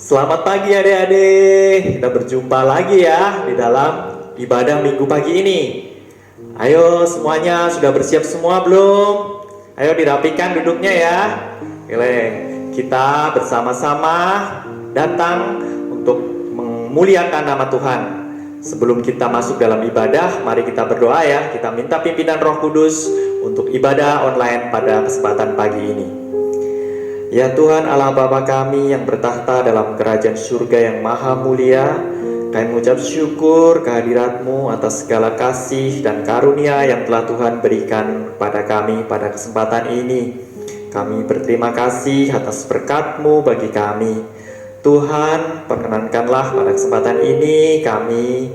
Selamat pagi adik-adik. Kita berjumpa lagi ya di dalam ibadah minggu pagi ini. Ayo semuanya sudah bersiap semua belum? Ayo dirapikan duduknya ya. Oke, kita bersama-sama datang untuk memuliakan nama Tuhan. Sebelum kita masuk dalam ibadah, mari kita berdoa ya. Kita minta pimpinan Roh Kudus untuk ibadah online pada kesempatan pagi ini. Ya Tuhan Allah Bapa kami yang bertahta dalam kerajaan surga yang maha mulia, kami mengucap syukur kehadirat-Mu atas segala kasih dan karunia yang telah Tuhan berikan kepada kami pada kesempatan ini. Kami berterima kasih atas berkat-Mu bagi kami. Tuhan, perkenankanlah pada kesempatan ini kami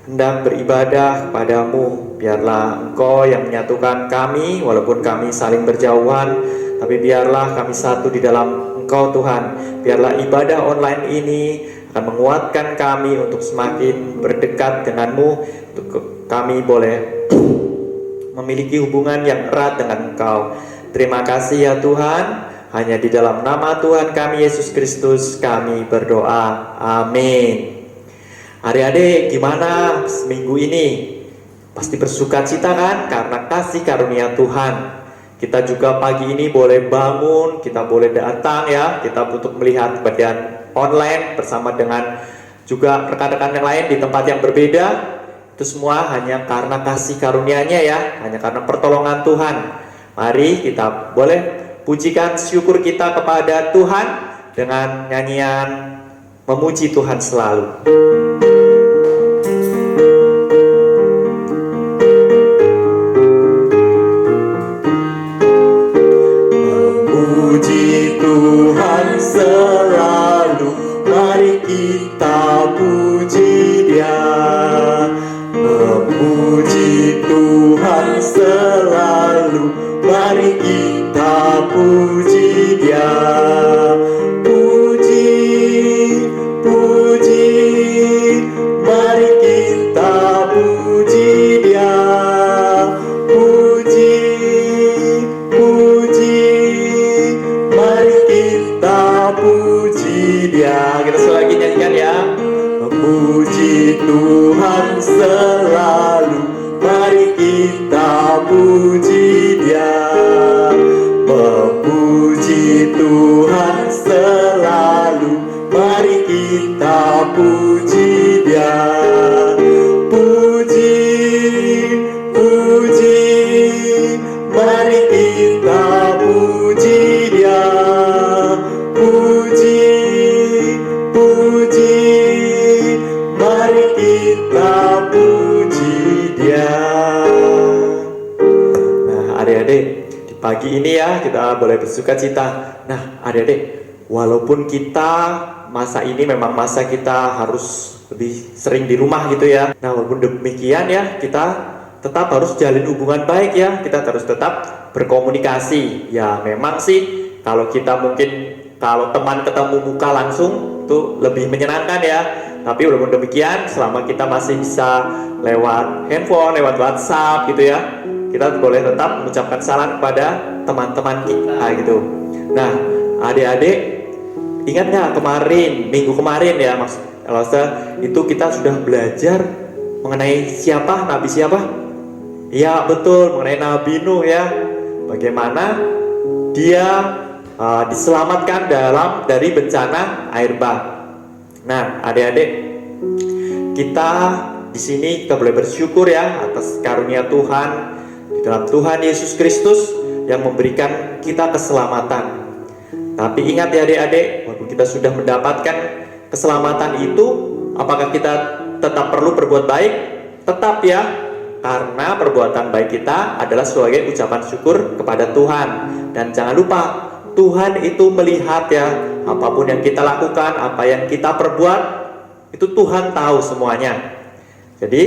hendak beribadah kepadamu. Biarlah Engkau yang menyatukan kami walaupun kami saling berjauhan, tapi biarlah kami satu di dalam Engkau Tuhan. Biarlah ibadah online ini akan menguatkan kami untuk semakin berdekat denganmu, untuk kami boleh memiliki hubungan yang erat dengan Engkau. Terima kasih ya Tuhan. Hanya di dalam nama Tuhan kami Yesus Kristus kami berdoa. Amin. Adik-adik gimana seminggu ini? Pasti bersuka cita kan? Karena kasih karunia Tuhan. Kita juga pagi ini boleh bangun, kita boleh datang ya, kita untuk melihat bagian online bersama dengan juga rekan-rekan yang lain di tempat yang berbeda. Itu semua hanya karena kasih karunia-Nya ya, hanya karena pertolongan Tuhan. Mari kita boleh pujikan syukur kita kepada Tuhan dengan nyanyian memuji Tuhan selalu. Selalu mari kita puji Dia, memuji Tuhan selalu mari kita puji Dia. Puji, puji, mari kita puji Dia. Puji, puji, mari kita puji Dia. Kita sekali lagi nyanyikan ya. Memuji Tuhan selalu mari kita puji Dia. Memuji Tuhan selalu mari kita puji Dia. Puji, puji, mari kita puji Dia. Puji, puji, mari kita puji Dia. Nah adik-adik, di pagi ini ya kita boleh bersuka cita. Nah adik-adik, walaupun kita masa ini memang masa kita harus lebih sering di rumah gitu ya. Nah walaupun demikian ya, kita tetap harus jalin hubungan baik ya. Kita harus tetap berkomunikasi. Ya memang sih kalau kita mungkin kalau teman ketemu muka langsung itu lebih menyenangkan ya. Tapi walaupun demikian, selama kita masih bisa lewat handphone, lewat WhatsApp gitu ya, kita boleh tetap mengucapkan salam kepada teman-teman kita gitu. Nah, adik-adik ingat nggak kemarin, minggu kemarin ya Mas Elsa, itu kita sudah belajar mengenai siapa, Nabi siapa? Iya betul, mengenai Nabi Nuh ya. Bagaimana dia diselamatkan dari bencana air bah. Nah, adik-adik, kita di sini kita boleh bersyukur ya atas karunia Tuhan di dalam Tuhan Yesus Kristus yang memberikan kita keselamatan. Tapi ingat ya adik-adik, walaupun kita sudah mendapatkan keselamatan itu, apakah kita tetap perlu berbuat baik? Tetap ya, karena perbuatan baik kita adalah sebagai ucapan syukur kepada Tuhan. Dan jangan lupa, Tuhan itu melihat ya, apapun yang kita lakukan, apa yang kita perbuat, itu Tuhan tahu semuanya. Jadi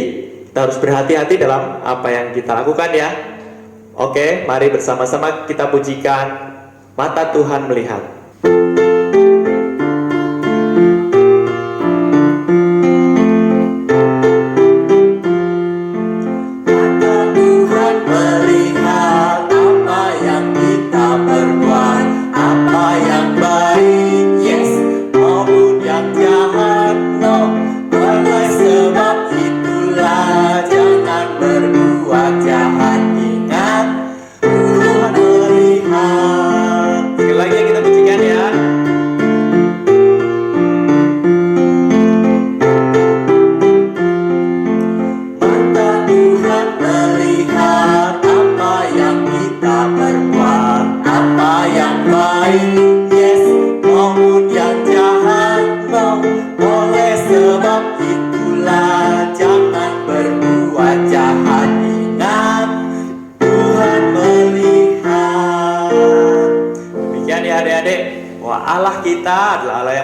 kita harus berhati-hati dalam apa yang kita lakukan ya. Oke, mari bersama-sama kita pujikan Mata Tuhan Melihat. Apa yang baik, yes, maupun yang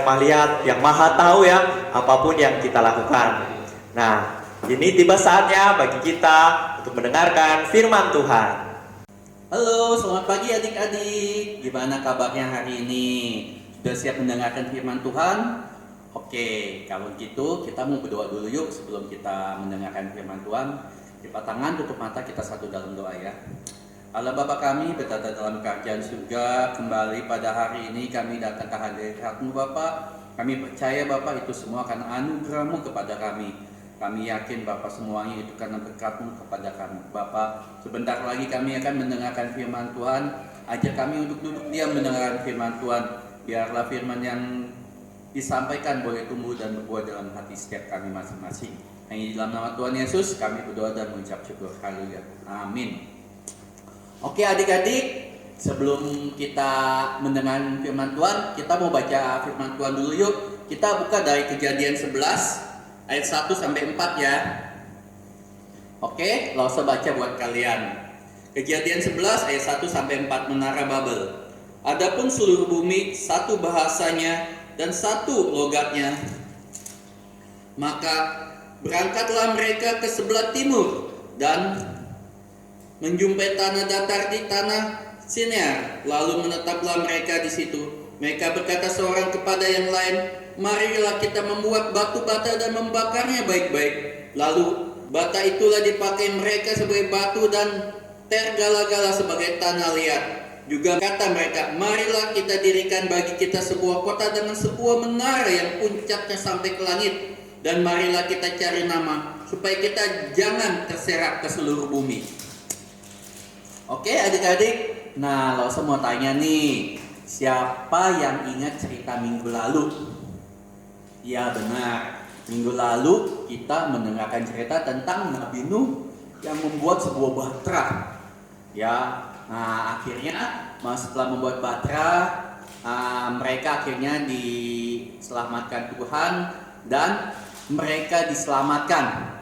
maha lihat, yang maha tahu ya apapun yang kita lakukan. Nah, ini tiba saatnya bagi kita untuk mendengarkan firman Tuhan. Halo, selamat pagi adik-adik. Gimana kabarnya hari ini? Sudah siap mendengarkan firman Tuhan? Oke, kalau gitu kita mau berdoa dulu yuk sebelum kita mendengarkan firman Tuhan. Lipat tangan, tutup mata, kita satu dalam doa ya. Allah Bapa kami berada dalam kerajaan surga, kembali pada hari ini kami datang ke hadirat-Mu Bapa. Kami percaya Bapa itu semua karena anugerah-Mu kepada kami. Kami yakin Bapa semuanya itu karena berkat-Mu kepada kami. Bapa, sebentar lagi kami akan mendengarkan firman Tuhan. Ajak kami untuk duduk diam mendengarkan firman Tuhan. Biarlah firman yang disampaikan boleh tumbuh dan berbuah dalam hati setiap kami masing-masing. Hanya di dalam nama Tuhan Yesus kami berdoa dan mengucap syukur. Haleluya. Amin. Oke adik-adik, sebelum kita mendengar firman Tuhan, kita mau baca firman Tuhan dulu yuk. Kita buka dari Kejadian 11 ayat 1 sampai 4 ya. Oke, langsung baca buat kalian. Kejadian 11 ayat 1 sampai 4, Menara Babel. Adapun seluruh bumi satu bahasanya dan satu logatnya. Maka berangkatlah mereka ke sebelah timur dan menjumpai tanah datar di tanah Sinear, lalu menetaplah mereka di situ. Mereka berkata seorang kepada yang lain, marilah kita membuat batu bata dan membakarnya baik-baik. Lalu bata itulah dipakai mereka sebagai batu dan tergala-gala sebagai tanah liat. Juga kata mereka, marilah kita dirikan bagi kita sebuah kota dengan sebuah menara yang puncaknya sampai ke langit. Dan marilah kita cari nama, supaya kita jangan terserak ke seluruh bumi. Oke adik-adik, nah lo semua tanya nih, siapa yang ingat cerita minggu lalu? Ya benar, minggu lalu kita mendengarkan cerita tentang Nabi Nuh yang membuat sebuah bahtera. Ya, nah akhirnya setelah membuat bahtera, mereka akhirnya diselamatkan Tuhan dan mereka diselamatkan.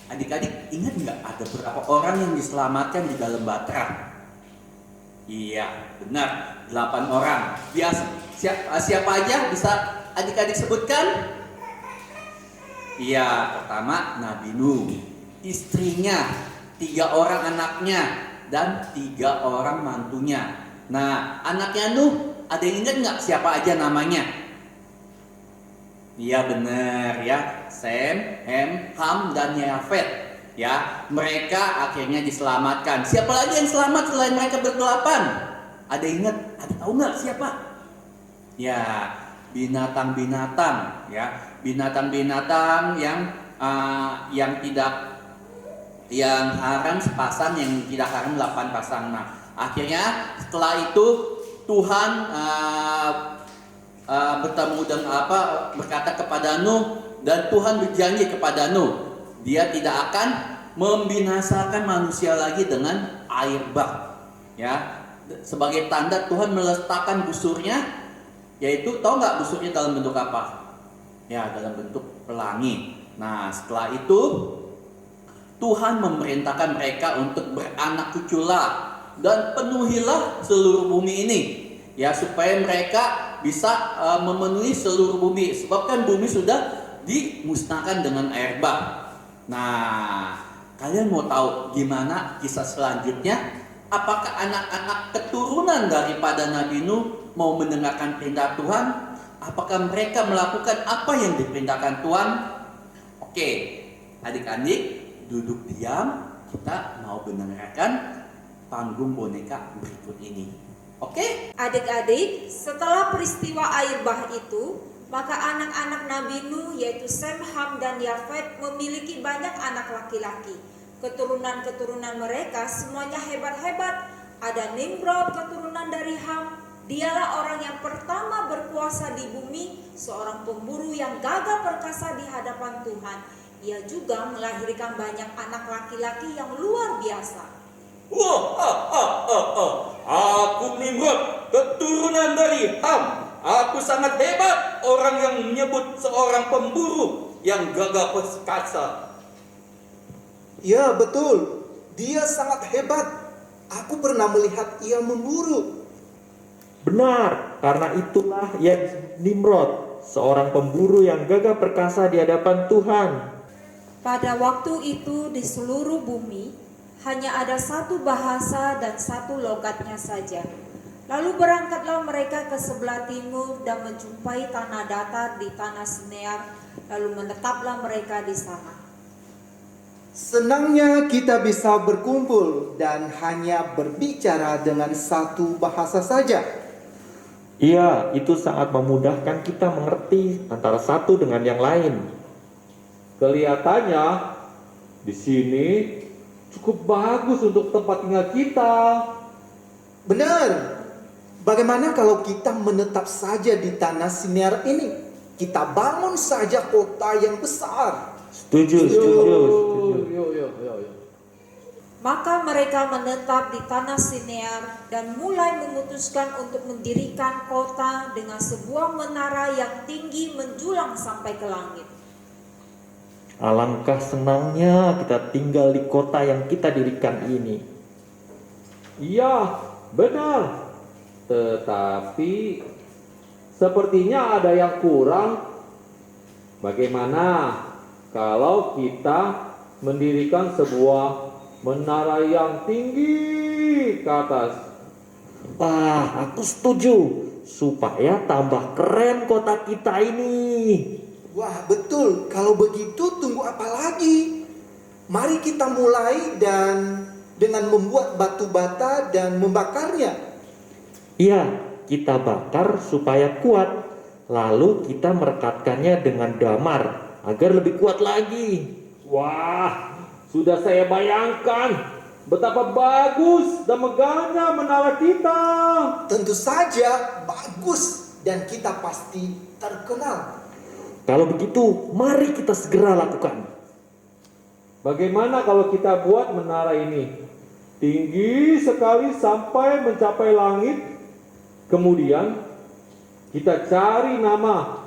Adik-adik ingat nggak ada berapa orang yang diselamatkan di dalam bahtera? Iya, benar, 8 orang. Siapa aja bisa adik-adik sebutkan? Iya, pertama Nabi Nuh, istrinya, 3 orang anaknya, dan 3 orang mantunya. Nah, anaknya Nuh, ada yang ingat nggak siapa aja namanya? Iya benar ya, Sem, Hem, Ham, dan Yafet. Ya, mereka akhirnya diselamatkan. Siapa lagi yang selamat selain mereka berdelapan? Ada ingat? Ada tahu nggak siapa? Ya, binatang-binatang. Ya, binatang-binatang yang haram sepasang, yang tidak haram 8 pasang. Nah, akhirnya setelah itu Tuhan bertemu dengan berkata kepada Nuh, dan Tuhan berjanji kepada Nuh, dia tidak akan membinasakan manusia lagi dengan air bah. Ya, sebagai tanda Tuhan meletakkan busurnya, yaitu tahu nggak busurnya dalam bentuk apa? Ya, dalam bentuk pelangi. Nah, setelah itu Tuhan memerintahkan mereka untuk beranak cuculah dan penuhilah seluruh bumi ini. Ya, supaya mereka bisa memenuhi seluruh bumi, sebab kan bumi sudah dimusnahkan dengan air bah. Nah, kalian mau tahu gimana kisah selanjutnya? Apakah anak-anak keturunan daripada Nabi Nuh mau mendengarkan perintah Tuhan? Apakah mereka melakukan apa yang diperintahkan Tuhan? Oke, adik-adik duduk diam, kita mau mendengarkan panggung boneka berikut ini. Oke? Adik-adik, setelah peristiwa air bah itu, maka anak-anak Nabi Nuh yaitu Sem, Ham, dan Yafet memiliki banyak anak laki-laki. Keturunan-keturunan mereka semuanya hebat-hebat. Ada Nimrod, keturunan dari Ham. Dialah orang yang pertama berkuasa di bumi, seorang pemburu yang gagah perkasa di hadapan Tuhan. Ia juga melahirkan banyak anak laki-laki yang luar biasa. Aku Nimrod, keturunan dari Ham. Aku sangat hebat, orang yang menyebut seorang pemburu yang gagah perkasa. Ya betul, dia sangat hebat. Aku pernah melihat ia memburu. Benar, karena itulah ia Nimrod, seorang pemburu yang gagah perkasa di hadapan Tuhan. Pada waktu itu di seluruh bumi hanya ada satu bahasa dan satu logatnya saja. Lalu berangkatlah mereka ke sebelah timur dan menjumpai tanah datar di tanah Sinear, lalu menetaplah mereka di sana. Senangnya kita bisa berkumpul dan hanya berbicara dengan satu bahasa saja. Iya, itu sangat memudahkan kita mengerti antara satu dengan yang lain. Kelihatannya di sini cukup bagus untuk tempat tinggal kita. Benar. Bagaimana kalau kita menetap saja di tanah Sinear ini? Kita bangun saja kota yang besar. Setuju. Maka mereka menetap di tanah Sinear dan mulai memutuskan untuk mendirikan kota dengan sebuah menara yang tinggi menjulang sampai ke langit. Alangkah senangnya kita tinggal di kota yang kita dirikan ini. Iya, benar. Tetapi sepertinya ada yang kurang. Bagaimana kalau kita mendirikan sebuah menara yang tinggi ke atas? Wah, aku setuju. Supaya tambah keren kota kita ini. Wah, betul. Kalau begitu tunggu apa lagi? Mari kita mulai dan dengan membuat batu bata dan membakarnya. Iya, kita bakar supaya kuat. Lalu kita merekatkannya dengan damar agar lebih kuat lagi. Wah, sudah saya bayangkan betapa bagus dan megahnya menara kita. Tentu saja bagus dan kita pasti terkenal. Kalau begitu, mari kita segera lakukan. Bagaimana kalau kita buat menara ini tinggi sekali sampai mencapai langit? Kemudian kita cari nama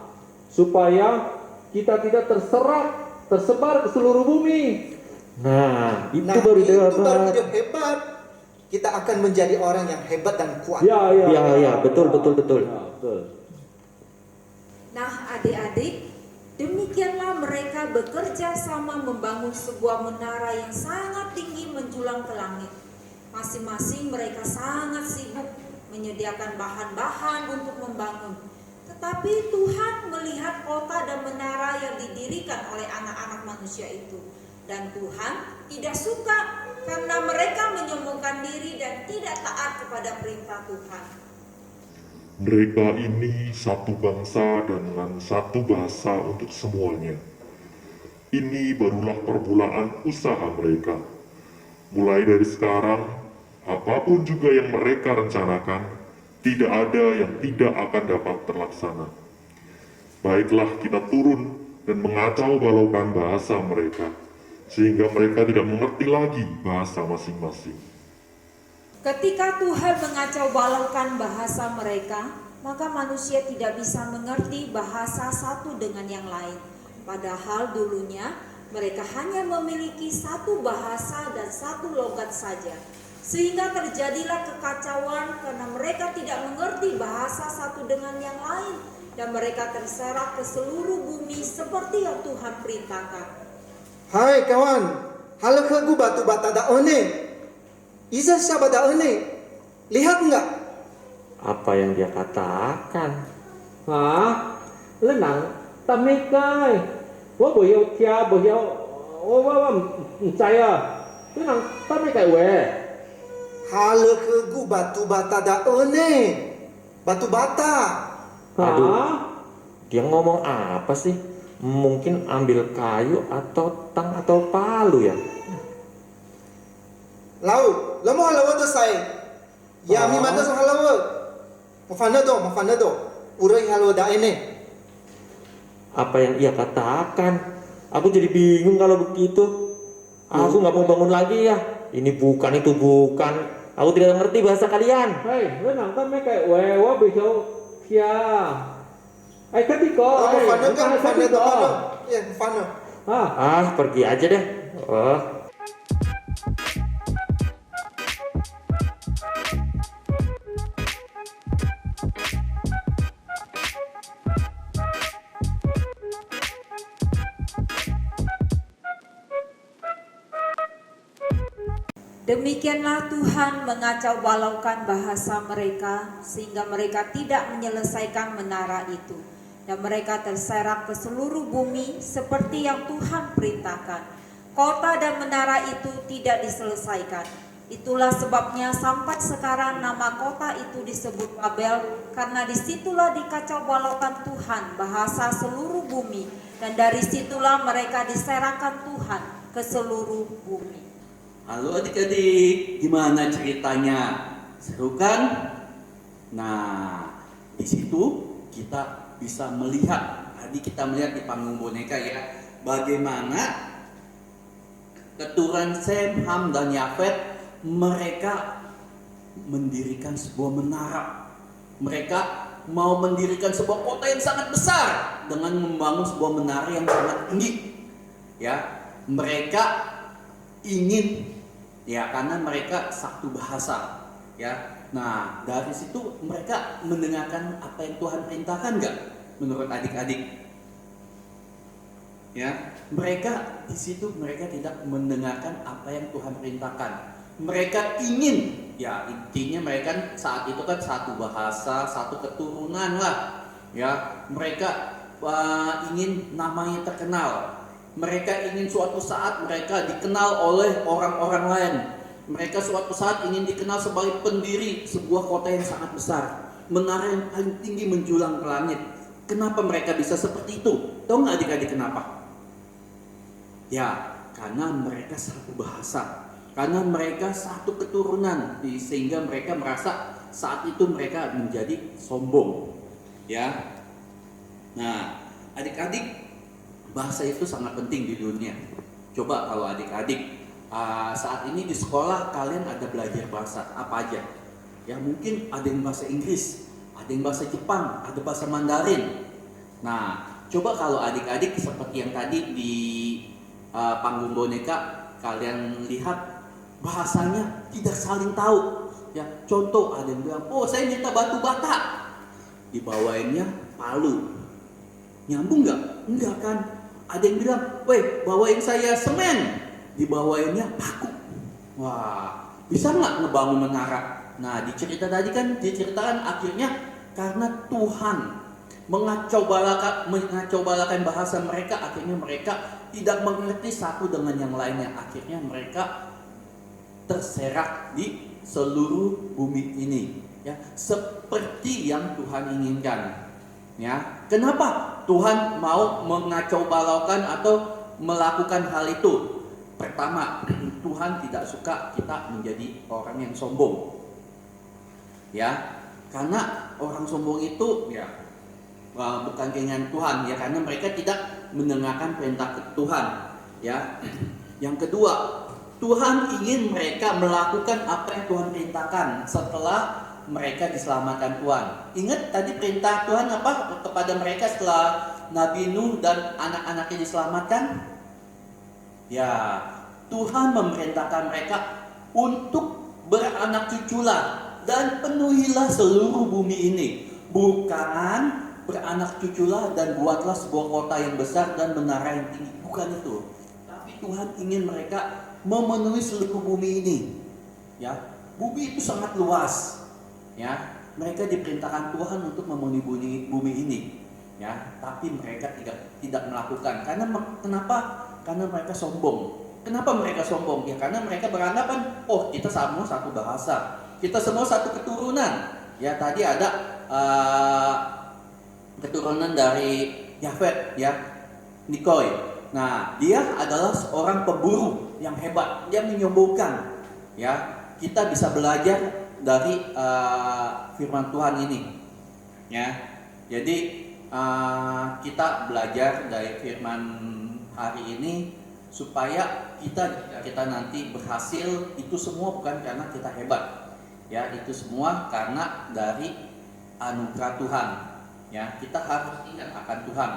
supaya kita tidak tersebar ke seluruh bumi. Nah, itu Nah, baru itu baru hebat. ide hebat. Kita akan menjadi orang yang hebat dan kuat. Ya, betul. Ya, betul. Nah, adik-adik, demikianlah mereka bekerja sama membangun sebuah menara yang sangat tinggi menjulang ke langit. Masing-masing mereka sangat sibuk menyediakan bahan-bahan untuk membangun. Tetapi Tuhan melihat kota dan menara yang didirikan oleh anak-anak manusia itu. Dan Tuhan tidak suka karena mereka menyombongkan diri dan tidak taat kepada perintah Tuhan. Mereka ini satu bangsa dengan satu bahasa untuk semuanya. Ini barulah permulaan usaha mereka. Mulai dari sekarang, apapun juga yang mereka rencanakan, tidak ada yang tidak akan dapat terlaksana. Baiklah kita turun dan mengacau balaukan bahasa mereka, sehingga mereka tidak mengerti lagi bahasa masing-masing. Ketika Tuhan mengacau balaukan bahasa mereka, maka manusia tidak bisa mengerti bahasa satu dengan yang lain. Padahal dulunya mereka hanya memiliki satu bahasa dan satu logat saja. Sehingga terjadilah kekacauan karena mereka tidak mengerti bahasa satu dengan yang lain. Dan mereka terserak ke seluruh bumi seperti yang Tuhan perintahkan. Hai kawan, halo ke batu bata da one. Isa siapa da one? Lihat enggak? Apa yang dia katakan? Hả? Lenang, tamikai. Wo bo yau tia bo yau. Wo saya. Lenang, tamikai we. Halo ke batu bata da one. Batu bata. Aduh. Hả? Dia ngomong apa sih? Mungkin ambil kayu atau tang atau palu ya? Lau, lamo halawa to sai. Ya mi mata so halawa. Mafana do. Urai halawa da ene. Apa yang ia katakan? Aku jadi bingung kalau begitu. Aku nggak mau bangun lagi ya. Ini bukan, itu bukan. Aku tidak mengerti bahasa kalian. Hey, lenang tamikai we. Wo bo yau tia. Ay, ketika. Mafana ka, mafana do. Ya, mafana. Hah? Pergi aja deh. Oh. Demikianlah Tuhan mengacau balaukan bahasa mereka sehingga mereka tidak menyelesaikan menara itu. Dan mereka terserak ke seluruh bumi seperti yang Tuhan perintahkan. Kota dan menara itu tidak diselesaikan. Itulah sebabnya sampai sekarang nama kota itu disebut Babel, karena disitulah dikacau balaukan Tuhan bahasa seluruh bumi. Dan dari situlah mereka diserahkan Tuhan ke seluruh bumi. Halo adik-adik, gimana ceritanya? Seru kan? Nah, di situ kita bisa melihat, tadi kita melihat di panggung boneka ya, bagaimana keturunan Sem, Ham, dan Yafet mereka mendirikan sebuah menara. Mereka mau mendirikan sebuah kota yang sangat besar dengan membangun sebuah menara yang sangat tinggi. Ya, mereka ingin, ya, karena mereka satu bahasa. Ya, nah dari situ mereka mendengarkan apa yang Tuhan perintahkan nggak? Menurut adik-adik? Ya, mereka di situ mereka tidak mendengarkan apa yang Tuhan perintahkan. Mereka ingin, ya intinya mereka kan saat itu kan satu bahasa, satu keturunan lah. Ya, mereka ingin namanya terkenal. Mereka ingin suatu saat mereka dikenal oleh orang-orang lain. Mereka suatu saat ingin dikenal sebagai pendiri sebuah kota yang sangat besar, menara yang paling tinggi menjulang ke langit. Kenapa mereka bisa seperti itu? Tahu nggak adik-adik kenapa? Ya, karena mereka satu bahasa. Karena mereka satu keturunan, sehingga mereka merasa saat itu mereka menjadi sombong. Ya, nah adik-adik, bahasa itu sangat penting di dunia. Coba kalau adik-adik saat ini di sekolah kalian ada belajar bahasa apa aja? Ya mungkin ada yang bahasa Inggris, ada yang bahasa Jepang, ada bahasa Mandarin. Nah, coba kalau adik-adik seperti yang tadi di panggung boneka kalian lihat, bahasanya tidak saling tahu. Ya, contoh ada yang bilang, "Oh, saya minta batu bata." Dibawainnya palu. Nyambung nggak? Enggak kan? Ada yang bilang, "Weh, bawain saya semen." Dibawainnya paku. Wah, bisa nggak ngebangun menara? Nah, di cerita tadi kan diceritakan akhirnya karena Tuhan mengacau balakan bahasa mereka, akhirnya mereka tidak mengerti satu dengan yang lainnya. Akhirnya mereka terserak di seluruh bumi ini, ya, seperti yang Tuhan inginkan. Ya, kenapa Tuhan mau mengacau balaukan atau melakukan hal itu? Pertama, Tuhan tidak suka kita menjadi orang yang sombong. Ya, karena orang sombong itu ya bukan keinginan Tuhan, ya, karena mereka tidak mendengarkan perintah Tuhan. Ya, yang kedua, Tuhan ingin mereka melakukan apa yang Tuhan perintahkan setelah mereka diselamatkan Tuhan. Ingat tadi perintah Tuhan apa kepada mereka setelah Nabi Nuh dan anak-anaknya diselamatkan? Ya, Tuhan memerintahkan mereka untuk beranak cuculah dan penuhilah seluruh bumi ini. Bukan beranak cuculah dan buatlah sebuah kota yang besar dan menara yang tinggi. Bukan itu. Tapi Tuhan ingin mereka memenuhi seluruh bumi ini. Ya, bumi itu sangat luas. Ya, mereka diperintahkan Tuhan untuk memenuhi bumi ini. Ya, tapi mereka tidak melakukan. Kenapa? Karena mereka sombong. Kenapa mereka sombong? Ya, karena mereka beranggapan, oh, kita semua satu bahasa, kita semua satu keturunan. Ya, tadi ada keturunan dari Yafet, ya, Nikoi. Nah, dia adalah seorang pemburu yang hebat, dia menyombongkan. Ya, kita bisa belajar dari firman Tuhan ini. Ya, jadi kita belajar dari firman hari ini supaya kita nanti berhasil. Itu semua bukan karena kita hebat. Ya, itu semua karena dari anugerah Tuhan. Ya, kita harus ingat akan Tuhan.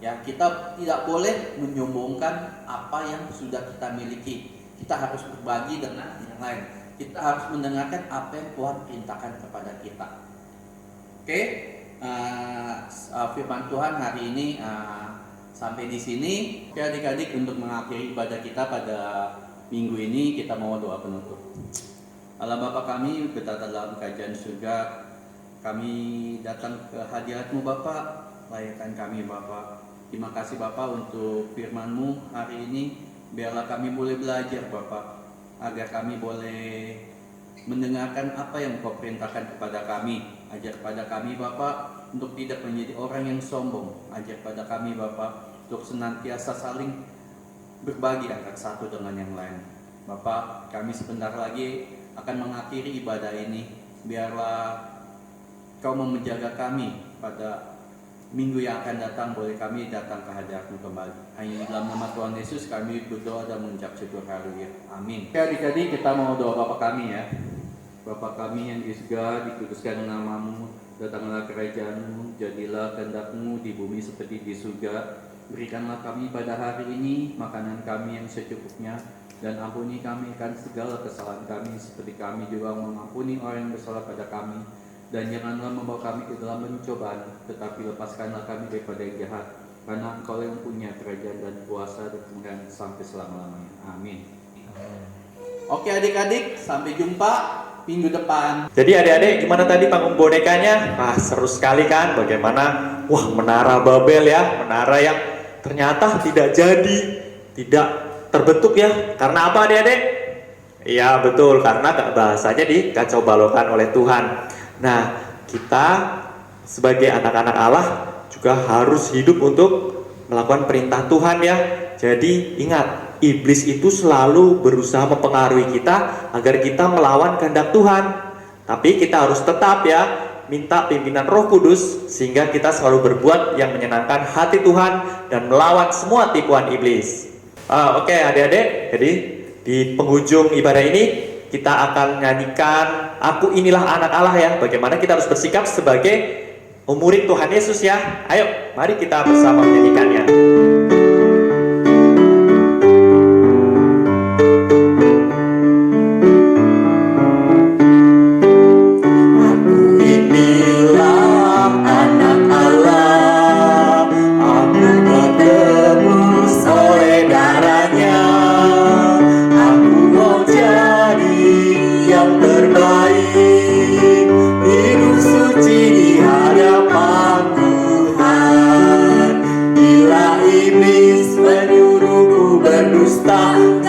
Ya, kita tidak boleh menyombongkan apa yang sudah kita miliki. Kita harus berbagi dengan yang lain. Kita harus mendengarkan apa yang Tuhan perintahkan kepada kita. Oke, firman Tuhan hari ini sampai di sini. Oke adik-adik, untuk mengakhiri ibadah kita pada minggu ini kita mau doa penutup. Allah Bapa kami bertata dalam kerajaan surga, kami datang ke hadirat-Mu Bapa, layakkan kami Bapa. Terima kasih Bapa untuk firman-Mu hari ini, biarlah kami boleh belajar Bapa, agar kami boleh mendengarkan apa yang Kau perintahkan kepada kami. Ajar pada kami Bapa untuk tidak menjadi orang yang sombong. Ajar pada kami Bapa untuk senantiasa saling berbagi antara satu dengan yang lain. Bapa, kami sebentar lagi akan mengakhiri ibadah ini. Biarlah Kau menjaga kami pada minggu yang akan datang, boleh kami datang ke hadirat-Mu kembali. Hanya dalam nama Tuhan Yesus kami berdoa dan mengucap syukur, haleluya. Amin. Adik-adik, kita mau doa Bapa kami ya. Bapa kami yang di surga, dikuduskan nama-Mu, datanglah kerajaan-Mu, jadilah kehendak-Mu di bumi seperti di surga. Berikanlah kami pada hari ini makanan kami yang secukupnya, dan ampuni kami akan segala kesalahan kami seperti kami juga mengampuni orang yang bersalah pada kami. Dan janganlah membawa kami ke dalam pencobaan, tetapi lepaskanlah kami daripada yang jahat, karena Engkau yang punya kerajaan dan kuasa dan kemuliaan sampai selama-lamanya. Amin. Oke adik-adik, sampai jumpa minggu depan. Jadi adik-adik, gimana tadi panggung bonekanya? Seru sekali kan? Bagaimana? Wah, menara Babel ya, menara yang ternyata tidak jadi, tidak terbentuk ya. Karena apa adik-adik? Iya betul, karena bahasanya dikacau balaukan oleh Tuhan. Nah, kita sebagai anak-anak Allah juga harus hidup untuk melakukan perintah Tuhan ya. Jadi ingat, iblis itu selalu berusaha mempengaruhi kita agar kita melawan kehendak Tuhan. Tapi kita harus tetap ya minta pimpinan Roh Kudus sehingga kita selalu berbuat yang menyenangkan hati Tuhan dan melawan semua tipuan iblis. Oke adik-adik, jadi di penghujung ibadah ini kita akan nyanyikan Aku Inilah Anak Allah ya. Bagaimana kita harus bersikap sebagai murid Tuhan Yesus ya. Ayo, mari kita bersama menyanyikannya.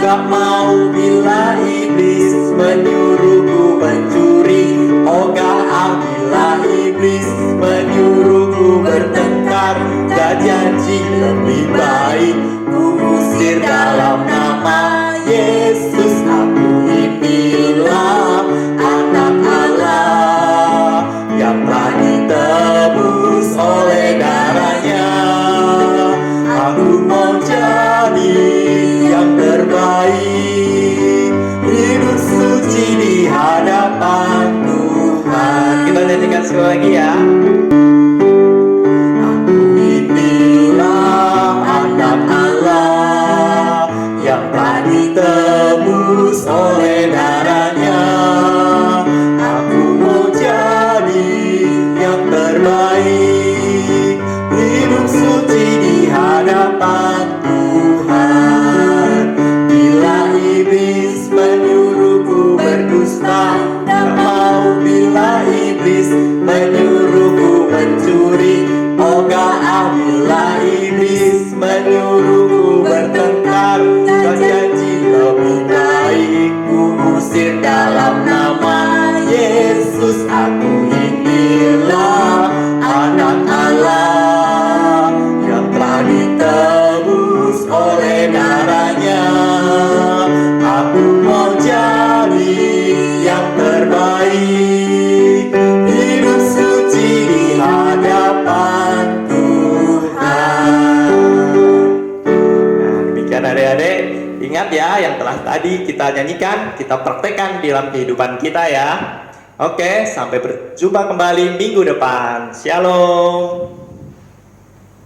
Tak mau bila iblis menyuruhku mencuri, ogah bila iblis menyuruhku bertengkar, gak janji lebih baik ku usir dalam nama Yesus. Aku inilah anak Allah yang telah ditebus oleh darahnya. Aku mau jadi yang terbaik, hidup suci di hadapan Tuhan. Kita nyanyikan sekali lagi ya. Aku inilah anak Allah yang telah ditebus oleh darahnya. Aku mau jadi yang terbaik, hidup suci di hadapan Tuhan. Bila iblis menyuruhku berdusta, tak mau bila iblis menyuruhku mencuri, ogah bila iblis menyuruhku bertengkar, gak janji lebih baik ku usir dalam nama Yesus. Aku inilah anak Allah yang telah ditebus oleh darahnya. Aku mau jadi yang terbaik, hidup suci di hadapan Tuhan. Nah, demikian adik-adik, ingat ya yang telah tadi kita nyanyikan, kita praktekkan dalam kehidupan kita ya. Oke, sampai berjumpa kembali minggu depan. Shalom.